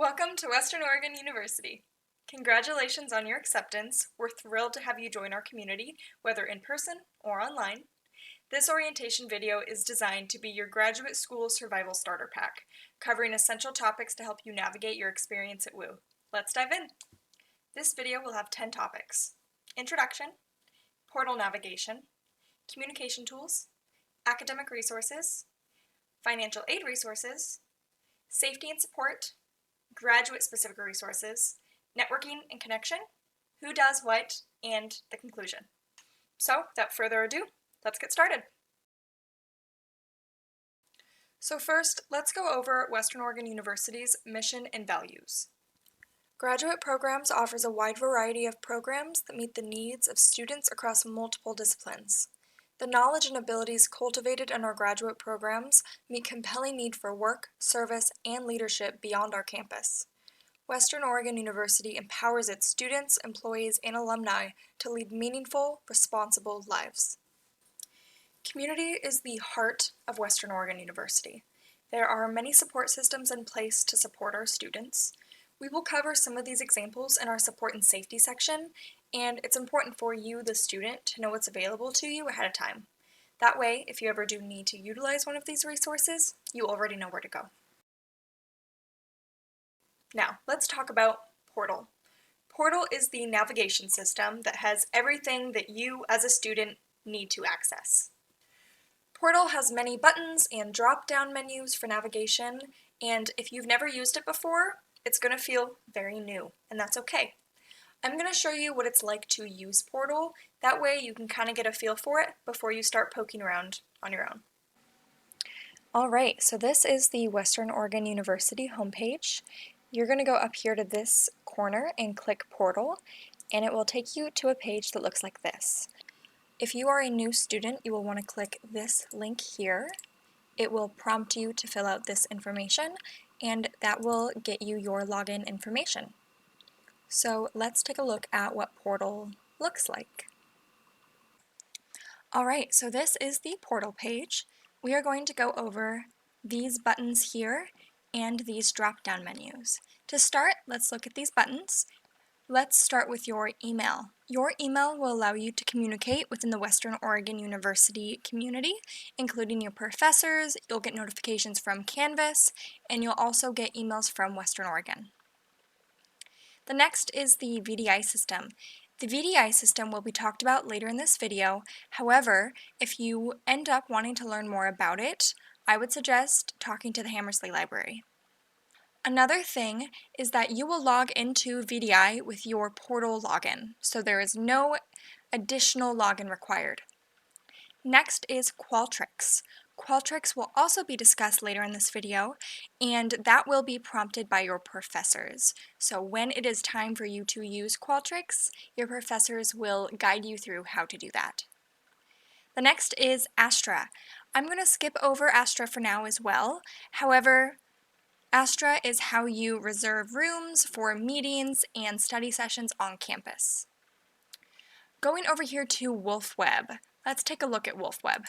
Welcome to Western Oregon University. Congratulations on your acceptance. We're thrilled to have you join our community, whether in person or online. This orientation video is designed to be your graduate school survival starter pack, covering essential topics to help you navigate your experience at WU. Let's dive in. This video will have 10 topics: introduction, portal navigation, communication tools, academic resources, financial aid resources, safety and support, graduate-specific resources, networking and connection, who does what, and the conclusion. So, without further ado, let's get started. So first, let's go over Western Oregon University's mission and values. Graduate Programs offers a wide variety of programs that meet the needs of students across multiple disciplines. The knowledge and abilities cultivated in our graduate programs meet compelling need for work, service, and leadership beyond our campus. Western Oregon University empowers its students, employees, and alumni to lead meaningful, responsible lives. Community is the heart of Western Oregon University. There are many support systems in place to support our students. We will cover some of these examples in our support and safety section, and it's important for you, the student, to know what's available to you ahead of time. That way, if you ever do need to utilize one of these resources, you already know where to go. Now, let's talk about Portal. Portal is the navigation system that has everything that you, as a student, need to access. Portal has many buttons and drop-down menus for navigation, and if you've never used it before, it's going to feel very new, and that's okay. I'm going to show you what it's like to use Portal. That way you can kind of get a feel for it before you start poking around on your own. Alright, so this is the Western Oregon University homepage. You're going to go up here to this corner and click Portal, and it will take you to a page that looks like this. If you are a new student, you will want to click this link here. It will prompt you to fill out this information, and that will get you your login information. So let's take a look at what Portal looks like. Alright, so this is the Portal page. We are going to go over these buttons here and these drop-down menus. To start, let's look at these buttons. Let's start with your email. Your email will allow you to communicate within the Western Oregon University community, including your professors. You'll get notifications from Canvas, and you'll also get emails from Western Oregon. The next is the VDI system. The VDI system will be talked about later in this video. However, if you end up wanting to learn more about it, I would suggest talking to the Hammersley Library. Another thing is that you will log into VDI with your Portal login, so there is no additional login required. Next is Qualtrics. Qualtrics will also be discussed later in this video, and that will be prompted by your professors. So when it is time for you to use Qualtrics, your professors will guide you through how to do that. The next is Astra. I'm going to skip over Astra for now as well. However, Astra is how you reserve rooms for meetings and study sessions on campus. Going over here to WolfWeb, let's take a look at WolfWeb.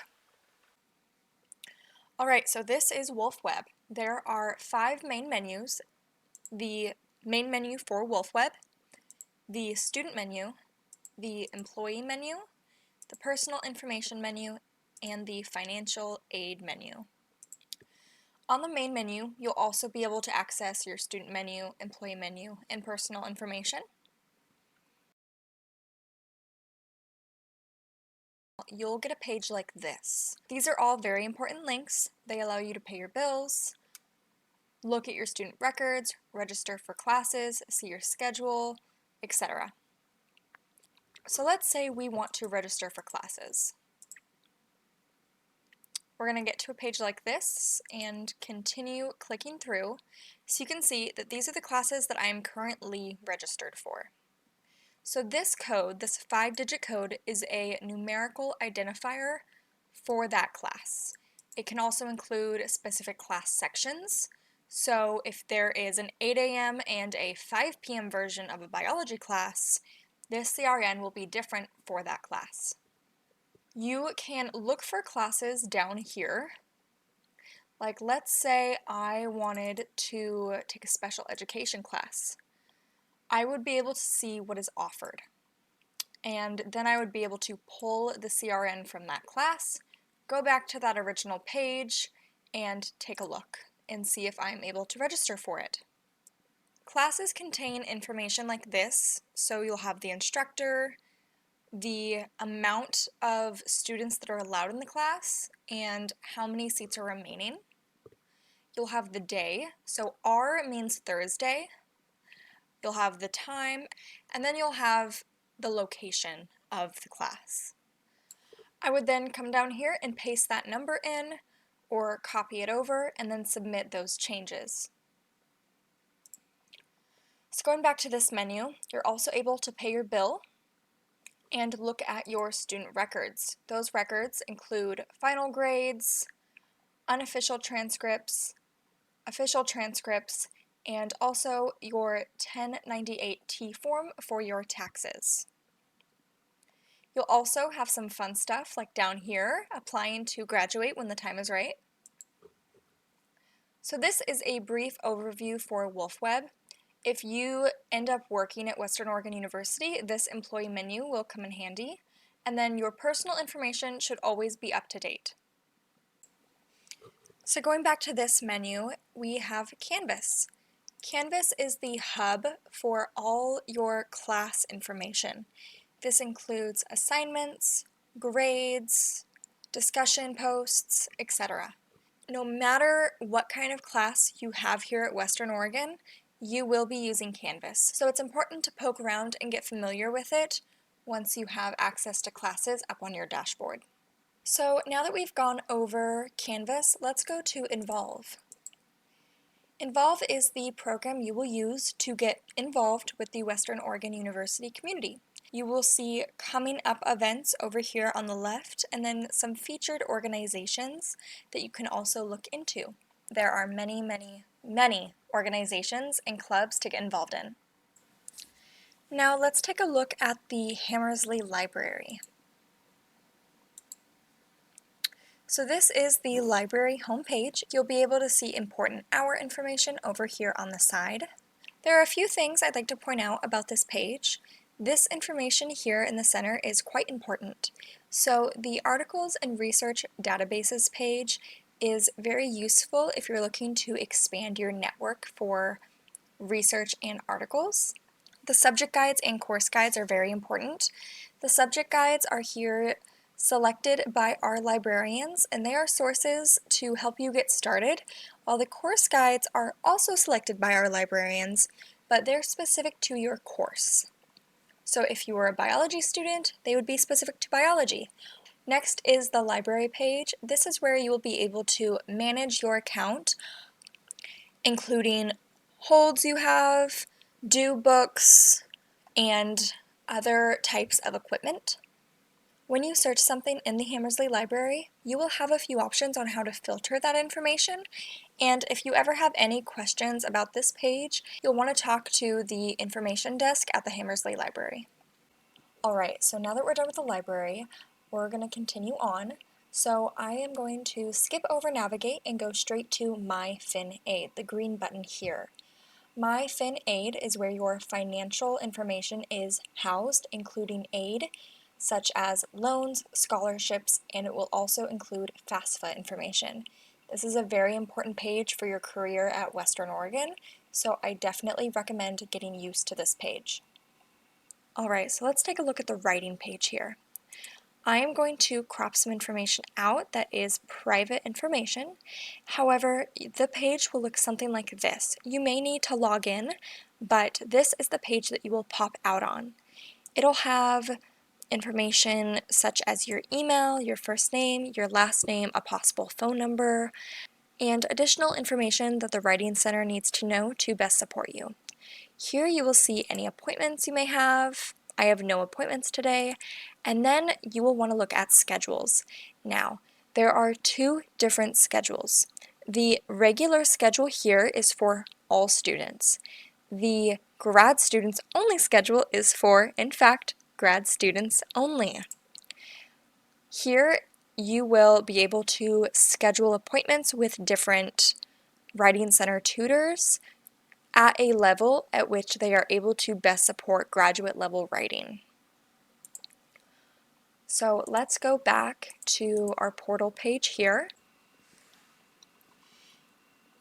Alright, so this is WolfWeb. There are 5 main menus: the main menu for WolfWeb, the student menu, the employee menu, the personal information menu, and the financial aid menu. On the main menu, you'll also be able to access your student menu, employee menu, and personal information. You'll get a page like this. These are all very important links. They allow you to pay your bills, look at your student records, register for classes, see your schedule, etc. So let's say we want to register for classes. We're going to get to a page like this and continue clicking through, so you can see that these are the classes that I am currently registered for. So this code, this 5-digit code, is a numerical identifier for that class. It can also include specific class sections. So if there is an 8 a.m. and a 5 p.m. version of a biology class, this CRN will be different for that class. You can look for classes down here. Like, let's say I wanted to take a special education class. I would be able to see what is offered. And then I would be able to pull the CRN from that class, go back to that original page, and take a look and see if I'm able to register for it. Classes contain information like this, so you'll have the instructor, the amount of students that are allowed in the class, and how many seats are remaining. You'll have the day, so R means Thursday. You'll have the time, and then you'll have the location of the class. I would then come down here and paste that number in, or copy it over, and then submit those changes. So going back to this menu, you're also able to pay your bill and look at your student records. Those records include final grades, unofficial transcripts, official transcripts, and also your 1098-T form for your taxes. You'll also have some fun stuff like down here, applying to graduate when the time is right. So this is a brief overview for WolfWeb. If you end up working at Western Oregon University, this employee menu will come in handy, and then your personal information should always be up to date. So going back to this menu, we have Canvas. Canvas is the hub for all your class information. This includes assignments, grades, discussion posts, etc. No matter what kind of class you have here at Western Oregon, you will be using Canvas. So it's important to poke around and get familiar with it once you have access to classes up on your dashboard. So now that we've gone over Canvas, let's go to Involve. Involve is the program you will use to get involved with the Western Oregon University community. You will see coming up events over here on the left, and then some featured organizations that you can also look into. There are many, many, many organizations and clubs to get involved in. Now let's take a look at the Hammersley Library. So this is the library homepage. You'll be able to see important hour information over here on the side. There are a few things I'd like to point out about this page. This information here in the center is quite important. So the Articles and Research Databases page is very useful if you're looking to expand your network for research and articles. The subject guides and course guides are very important. The subject guides are here selected by our librarians, and they are sources to help you get started, while the course guides are also selected by our librarians, but they're specific to your course. So if you were a biology student, they would be specific to biology. Next is the library page. This is where you will be able to manage your account, including holds you have, due books, and other types of equipment. When you search something in the Hammersley Library, you will have a few options on how to filter that information, and if you ever have any questions about this page, you'll want to talk to the information desk at the Hammersley Library. Alright, so now that we're done with the library, we're going to continue on. So I am going to skip over Navigate and go straight to My FinAid, the green button here. My FinAid is where your financial information is housed, including aid, such as loans, scholarships, and it will also include FAFSA information. This is a very important page for your career at Western Oregon, so I definitely recommend getting used to this page. Alright, so let's take a look at the writing page here. I am going to crop some information out that is private information. However, the page will look something like this. You may need to log in, but this is the page that you will pop out on. It'll have information such as your email, your first name, your last name, a possible phone number, and additional information that the Writing Center needs to know to best support you. Here you will see any appointments you may have. I have no appointments today. And then you will want to look at schedules. Now, there are two different schedules. The regular schedule here is for all students. The grad students only schedule is for, in fact, grad students only. Here you will be able to schedule appointments with different Writing Center tutors at a level at which they are able to best support graduate level writing. So let's go back to our portal page here.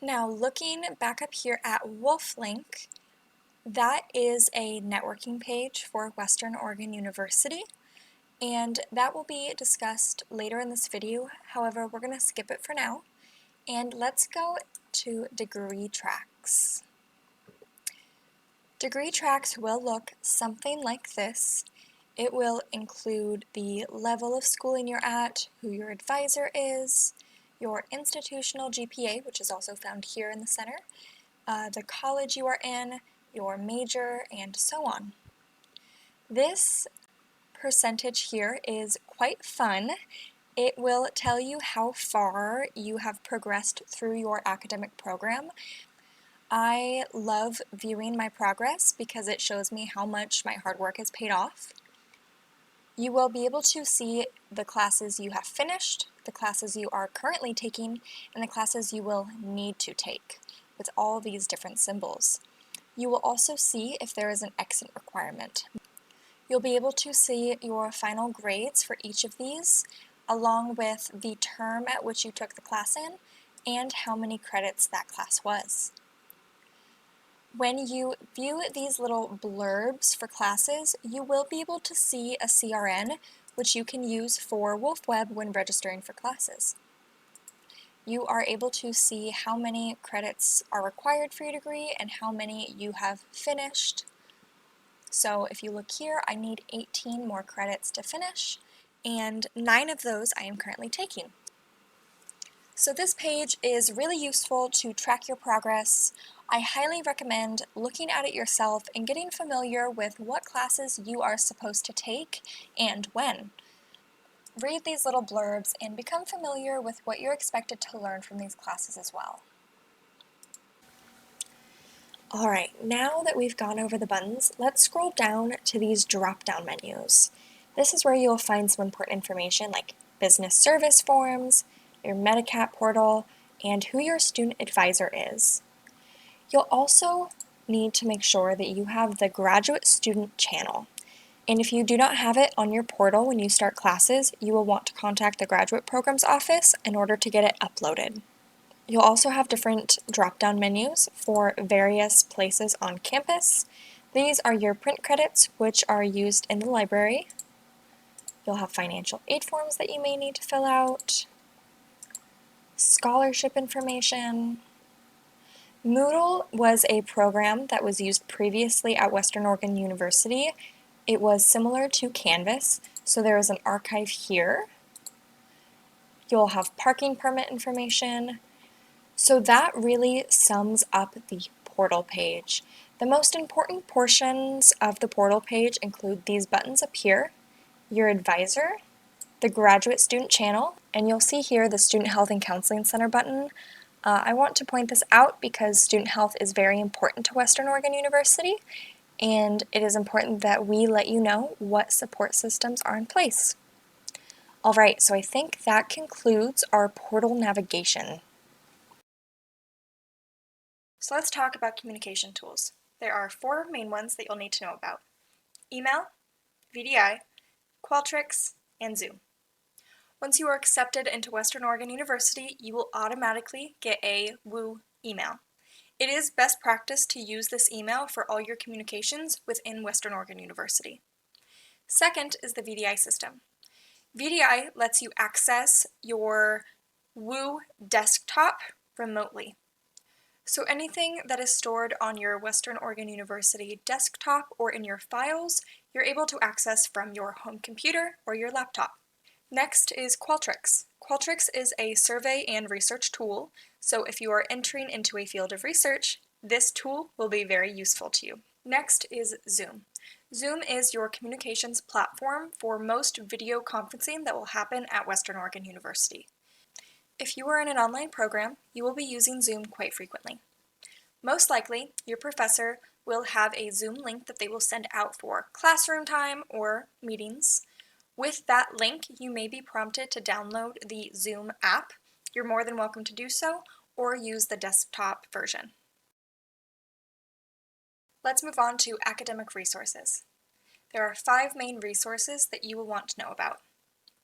Now looking back up here at WolfLink, that is a networking page for Western Oregon University, and that will be discussed later in this video. However, we're going to skip it for now, and let's go to degree tracks. Degree tracks will look something like this. It will include the level of schooling you're at, who your advisor is, your institutional GPA, which is also found here in the center, the college you are in, your major, and so on. This percentage here is quite fun. It will tell you how far you have progressed through your academic program. I love viewing my progress because it shows me how much my hard work has paid off. You will be able to see the classes you have finished, the classes you are currently taking, and the classes you will need to take, with all these different symbols. You will also see if there is an exit requirement. You'll be able to see your final grades for each of these, along with the term at which you took the class in, and how many credits that class was. When you view these little blurbs for classes, you will be able to see a CRN, which you can use for WolfWeb when registering for classes. You are able to see how many credits are required for your degree and how many you have finished. So if you look here, I need 18 more credits to finish, and 9 of those I am currently taking. So this page is really useful to track your progress. I highly recommend looking at it yourself and getting familiar with what classes you are supposed to take and when. Read these little blurbs and become familiar with what you're expected to learn from these classes as well. Alright, now that we've gone over the buttons, let's scroll down to these drop-down menus. This is where you'll find some important information like business service forms, your Medacat portal, and who your student advisor is. You'll also need to make sure that you have the graduate student channel. And if you do not have it on your portal when you start classes, you will want to contact the graduate programs office in order to get it uploaded. You'll also have different drop-down menus for various places on campus. These are your print credits, which are used in the library. You'll have financial aid forms that you may need to fill out, scholarship information. Moodle was a program that was used previously at Western Oregon University. It was similar to Canvas, so there is an archive here. You'll have parking permit information. So that really sums up the portal page. The most important portions of the portal page include these buttons up here, your advisor, the graduate student channel, and you'll see here the Student Health and Counseling Center button. I want to point this out because student health is very important to Western Oregon University, and it is important that we let you know what support systems are in place. Alright, so I think that concludes our portal navigation. So let's talk about communication tools. There are 4 main ones that you'll need to know about: email, VDI, Qualtrics, and Zoom. Once you are accepted into Western Oregon University, you will automatically get a WU email. It is best practice to use this email for all your communications within Western Oregon University. Second is the VDI system. VDI lets you access your WU desktop remotely. So anything that is stored on your Western Oregon University desktop or in your files, you're able to access from your home computer or your laptop. Next is Qualtrics. Qualtrics is a survey and research tool, so if you are entering into a field of research, this tool will be very useful to you. Next is Zoom. Zoom is your communications platform for most video conferencing that will happen at Western Oregon University. If you are in an online program, you will be using Zoom quite frequently. Most likely, your professor will have a Zoom link that they will send out for classroom time or meetings. With that link, you may be prompted to download the Zoom app. You're more than welcome to do so, or use the desktop version. Let's move on to academic resources. There are 5 main resources that you will want to know about: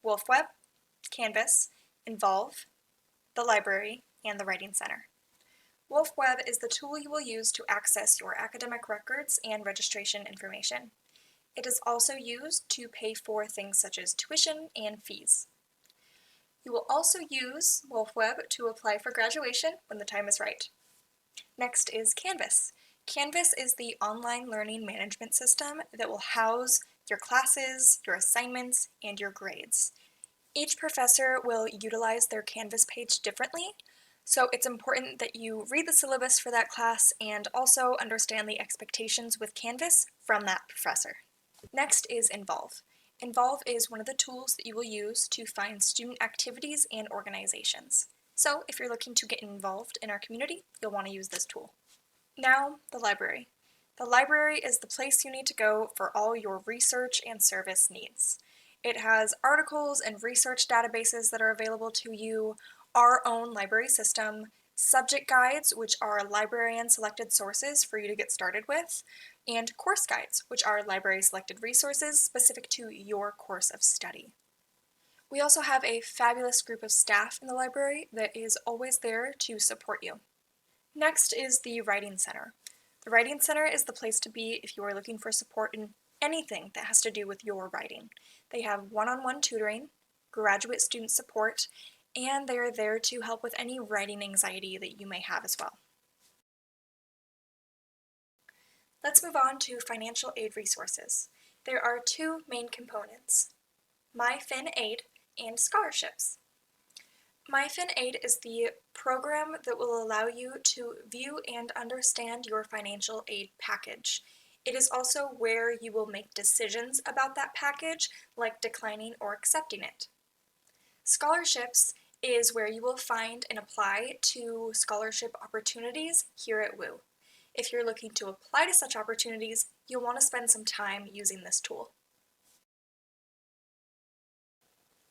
WolfWeb, Canvas, Involve, the library, and the Writing Center. WolfWeb is the tool you will use to access your academic records and registration information. It is also used to pay for things such as tuition and fees. You will also use WolfWeb to apply for graduation when the time is right. Next is Canvas. Canvas is the online learning management system that will house your classes, your assignments, and your grades. Each professor will utilize their Canvas page differently, so it's important that you read the syllabus for that class and also understand the expectations with Canvas from that professor. Next is Involve. Involve is one of the tools that you will use to find student activities and organizations. So if you're looking to get involved in our community, you'll want to use this tool. Now, the library. The library is the place you need to go for all your research and service needs. It has articles and research databases that are available to you, our own library system, subject guides, which are librarian-selected sources for you to get started with, and course guides, which are library-selected resources specific to your course of study. We also have a fabulous group of staff in the library that is always there to support you. Next is the Writing Center. The Writing Center is the place to be if you are looking for support in anything that has to do with your writing. They have one-on-one tutoring, graduate student support, and they are there to help with any writing anxiety that you may have as well. Let's move on to financial aid resources. There are 2 main components: MyFinAid and scholarships. MyFinAid is the program that will allow you to view and understand your financial aid package. It is also where you will make decisions about that package, like declining or accepting it. Scholarships is where you will find and apply to scholarship opportunities here at WU. If you're looking to apply to such opportunities, you'll want to spend some time using this tool.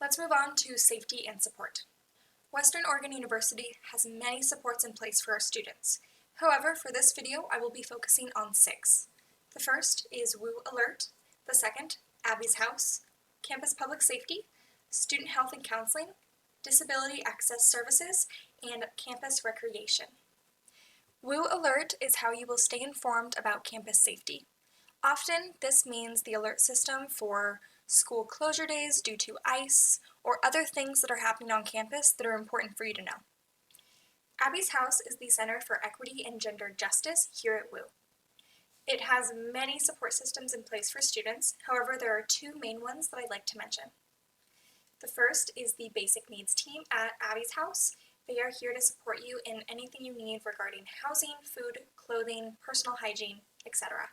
Let's move on to safety and support. Western Oregon University has many supports in place for our students. However, for this video, I will be focusing on 6. The first is WU Alert, the second, Abby's House, Campus Public Safety, Student Health and Counseling, Disability Access Services, and Campus Recreation. WU Alert is how you will stay informed about campus safety. Often, this means the alert system for school closure days due to ice, or other things that are happening on campus that are important for you to know. Abby's House is the Center for Equity and Gender Justice here at WU. It has many support systems in place for students, however there are 2 main ones that I'd like to mention. The first is the Basic Needs team at Abby's House. They are here to support you in anything you need regarding housing, food, clothing, personal hygiene, etc.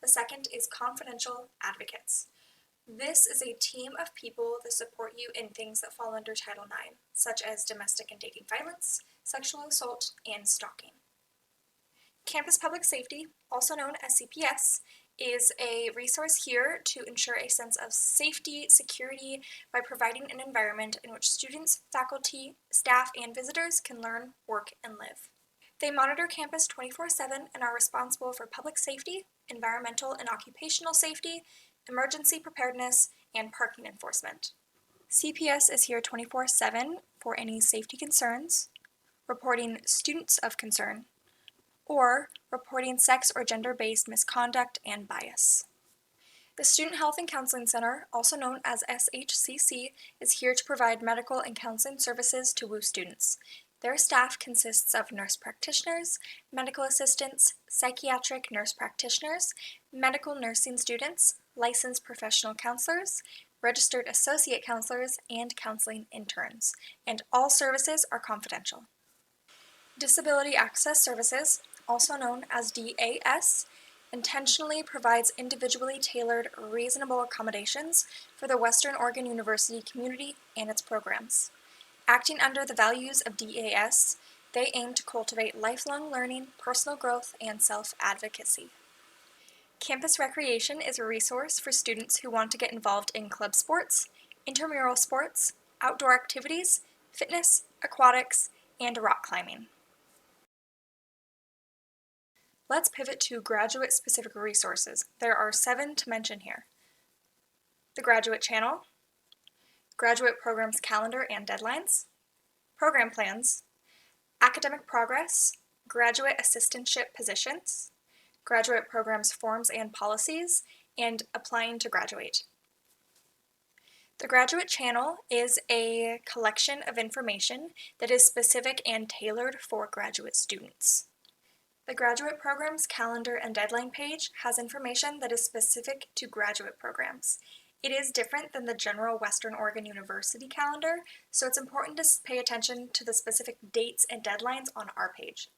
The second is Confidential Advocates. This is a team of people that support you in things that fall under Title IX, such as domestic and dating violence, sexual assault, and stalking. Campus Public Safety, also known as CPS, is a resource here to ensure a sense of safety, security, by providing an environment in which students, faculty, staff, and visitors can learn, work, and live. They monitor campus 24/7 and are responsible for public safety, environmental and occupational safety, emergency preparedness, and parking enforcement. CPS is here 24/7 for any safety concerns, reporting students of concern, or reporting sex or gender-based misconduct and bias. The Student Health and Counseling Center, also known as SHCC, is here to provide medical and counseling services to WU students. Their staff consists of nurse practitioners, medical assistants, psychiatric nurse practitioners, medical nursing students, licensed professional counselors, registered associate counselors, and counseling interns, and all services are confidential. Disability Access Services, also known as DAS, intentionally provides individually tailored, reasonable accommodations for the Western Oregon University community and its programs. Acting under the values of DAS, they aim to cultivate lifelong learning, personal growth, and self-advocacy. Campus Recreation is a resource for students who want to get involved in club sports, intramural sports, outdoor activities, fitness, aquatics, and rock climbing. Let's pivot to graduate-specific resources. There are 7 to mention here. The Graduate Channel, Graduate Programs Calendar and Deadlines, Program Plans, Academic Progress, Graduate Assistantship Positions, Graduate Programs Forms and Policies, and Applying to Graduate. The Graduate Channel is a collection of information that is specific and tailored for graduate students. The Graduate Programs Calendar and Deadline page has information that is specific to graduate programs. It is different than the general Western Oregon University calendar, so it's important to pay attention to the specific dates and deadlines on our page.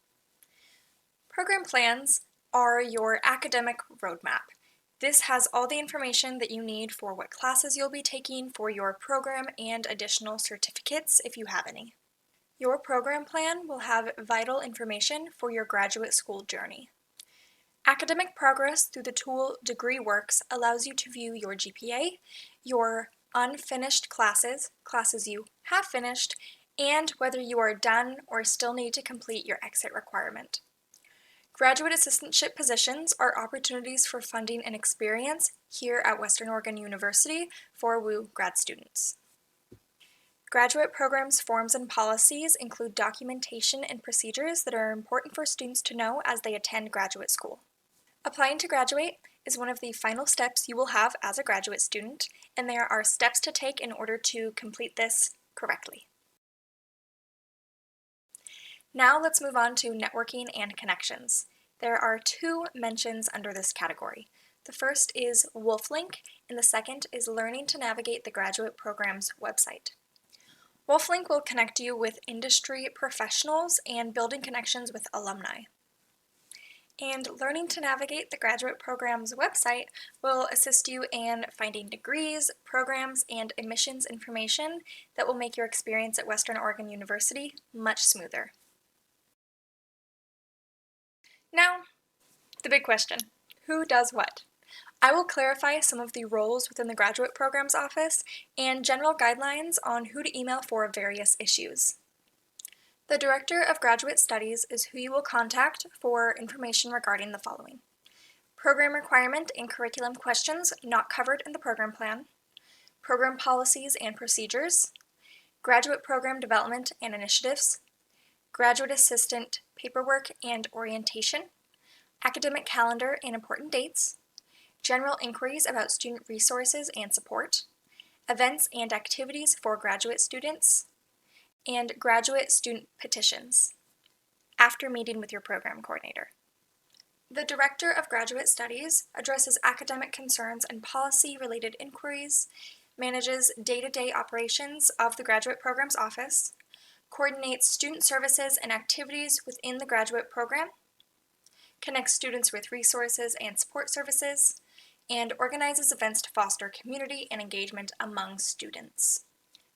Program plans are your academic roadmap. This has all the information that you need for what classes you'll be taking for your program and additional certificates if you have any. Your program plan will have vital information for your graduate school journey. Academic progress through the tool DegreeWorks allows you to view your GPA, your unfinished classes, classes you have finished, and whether you are done or still need to complete your exit requirement. Graduate assistantship positions are opportunities for funding and experience here at Western Oregon University for WU grad students. Graduate programs, forms, and policies include documentation and procedures that are important for students to know as they attend graduate school. Applying to graduate is one of the final steps you will have as a graduate student, and there are steps to take in order to complete this correctly. Now let's move on to networking and connections. There are 2 mentions under this category. The first is WolfLink, and the second is learning to navigate the graduate program's website. WolfLink will connect you with industry professionals and building connections with alumni. And learning to navigate the graduate program's website will assist you in finding degrees, programs, and admissions information that will make your experience at Western Oregon University much smoother. Now, the big question, who does what? I will clarify some of the roles within the Graduate Programs Office and general guidelines on who to email for various issues. The Director of Graduate Studies is who you will contact for information regarding the following: program requirement and curriculum questions not covered in the program plan, program policies and procedures, graduate program development and initiatives, graduate assistant paperwork and orientation, academic calendar and important dates, general inquiries about student resources and support, events and activities for graduate students, and graduate student petitions, after meeting with your program coordinator. The Director of Graduate Studies addresses academic concerns and policy-related inquiries, manages day-to-day operations of the Graduate Programs Office, coordinates student services and activities within the graduate program, connects students with resources and support services, and organizes events to foster community and engagement among students.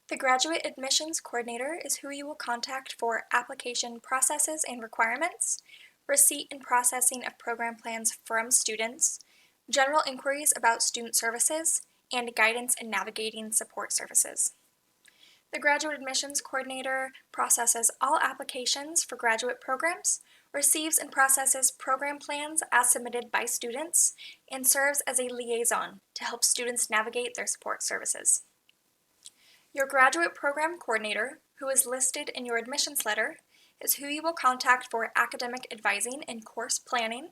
The Graduate Admissions Coordinator is who you will contact for application processes and requirements, receipt and processing of program plans from students, general inquiries about student services, and guidance in navigating support services. The Graduate Admissions Coordinator processes all applications for graduate programs, receives and processes program plans as submitted by students, and serves as a liaison to help students navigate their support services. Your Graduate Program Coordinator, who is listed in your admissions letter, is who you will contact for academic advising and course planning,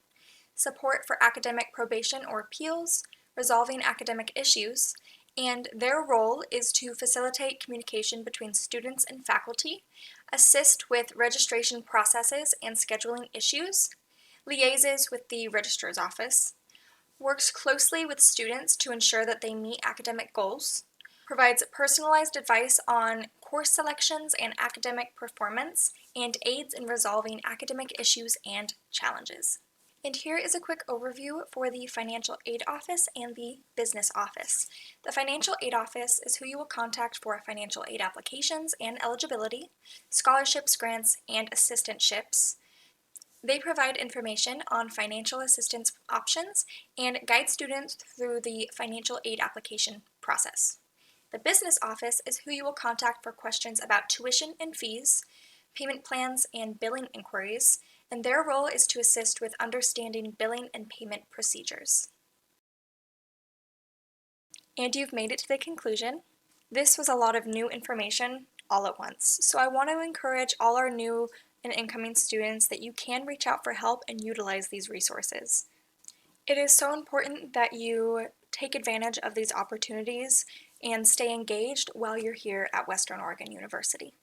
support for academic probation or appeals, resolving academic issues, and their role is to facilitate communication between students and faculty, assist with registration processes and scheduling issues, liaises with the registrar's office, works closely with students to ensure that they meet academic goals, provides personalized advice on course selections and academic performance, and aids in resolving academic issues and challenges. And here is a quick overview for the Financial Aid Office and the Business Office. The Financial Aid Office is who you will contact for financial aid applications and eligibility, scholarships, grants, and assistantships. They provide information on financial assistance options and guide students through the financial aid application process. The business office is who you will contact for questions about tuition and fees, payment plans, and billing inquiries, and their role is to assist with understanding billing and payment procedures. And you've made it to the conclusion. This was a lot of new information all at once, so I want to encourage all our new and incoming students that you can reach out for help and utilize these resources. It is so important that you take advantage of these opportunities and stay engaged while you're here at Western Oregon University.